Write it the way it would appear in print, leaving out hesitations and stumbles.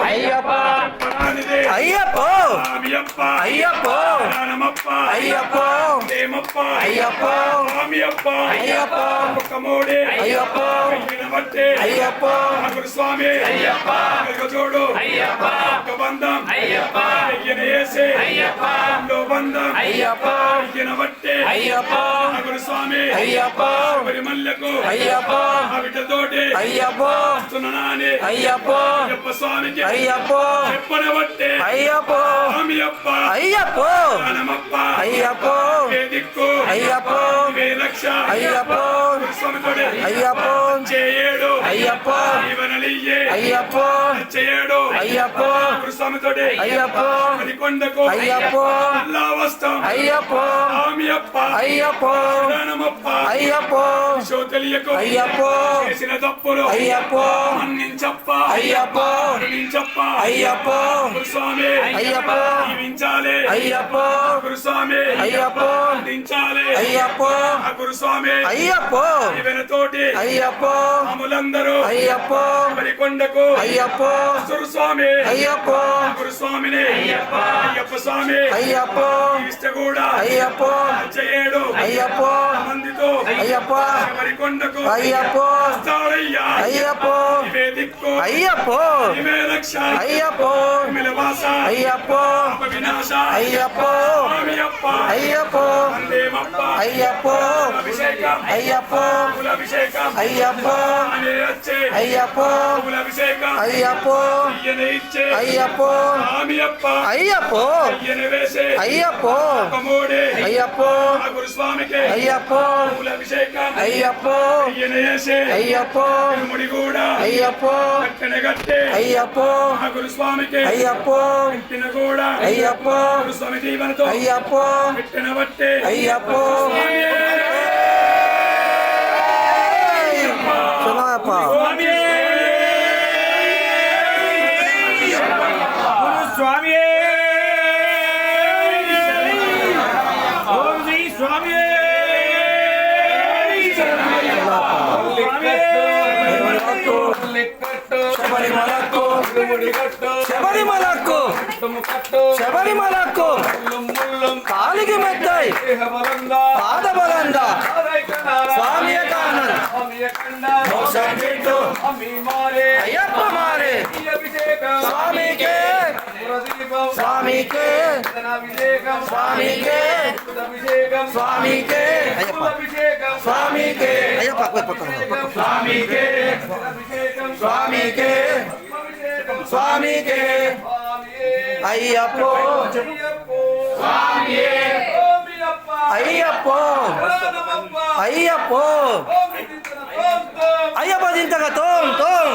అయ్యప్ప అయ్యప్ప అయ్యప్ప అయ్యప్ప అయ్యప్ప అయ్యప్ప కమోడే అయ్యప్ప అయ్యప్ప స్వామి అయ్యప్ప చూడు అయ్యప్ప బంధం అయ్యప్ప అయ్యప్ప బంధం అయ్యప్ప అయ్యప్ప స్వామి అయ్యప్ప మల్లకు అయ్యప్ప బిడ్డతోటి అయ్యప్ప సుననాని అయ్యప్ప స్వామికి అయ్యప్ప చెప్పనబట్టే అయ్యప్ప స్వామియప్ప అయ్యప్ప నమప్ప అయ్యప్ప దిక్కు అయ్యప్ప రక్ష అయ్యప్ప స్వామితోటి అయ్యప్ప చేయడు అయ్యప్ప జీవనలియే అయ్యప్ప చేయడు అయ్యప్ప స్వామితోటి అయ్యప్ప కొండకు అయ్యప్ప వస్తాం అయ్యప్ప స్వామియప్ప అయ్యప్ప నమప్ప అయ్యప్ప తెలియకు అయ్యప్ప చేసిన తప్పులు అయ్యప్ప మన్నించప్ప అయ్యప్ప మన్నించప్ప అయ్యప్ప స్వామి అయ్యప్ప జీవించాలి అయ్యప్ప గురుస్వామి అయ్యప్ప దించాలి అయ్యప్ప గురుస్వామి అయ్యప్ప జీవనతోటి అయ్యప్ప అములందరూ అయ్యప్ప మరికొండకు అయ్యప్ప గురుస్వామి అయ్యప్ప గురుస్వామిని అయ్యప్ప అయ్యప్ప స్వామి అయ్యప్ప కూడా అయ్యప్ప చేయడు అయ్యప్ప మందితో అయ్యప్ప మరికొండకు అయ్యప్ప అయ్యప్ప అయ్యప్ప అయ్యప్ప అయ్యప్ప వినాశ అయ్యప్ప అయ్యప్ప అయ్యప్ప అయ్యప్ప అయ్యప్ప అయ్యప్ప అయ్యప్ప అయ్యప్ప అయ్యప్ప అయ్యప్ప అయ్యప్ప గురుస్వామికి అయ్యప్ప అయ్యప్ప అయ్యప్ప ముడిగూడ అయ్యప్ప అయ్యప్ప గురుస్వామికి అయ్యప్ప కూడా అయ్యప్ప గురుస్వామి జీవనతో అయ్యప్ప బట్టే అయ్యప్ప స్వామి ఓం శ్రీ స్వామి శబరిమలకు శబరిమలకు కాలికి మెత్తాయి పాదబలంగా స్వామి అయ్యప్ప మారే స్వామికే స్వామికే స్వామికే స్వామికే స్వామికే అయ్యప్ప స్వామికే స్వామికే స్వామికే అయ్యప్ప అయ్యప్ప అయ్యప్ప అయ్యప్ప దింతగా తోం తోం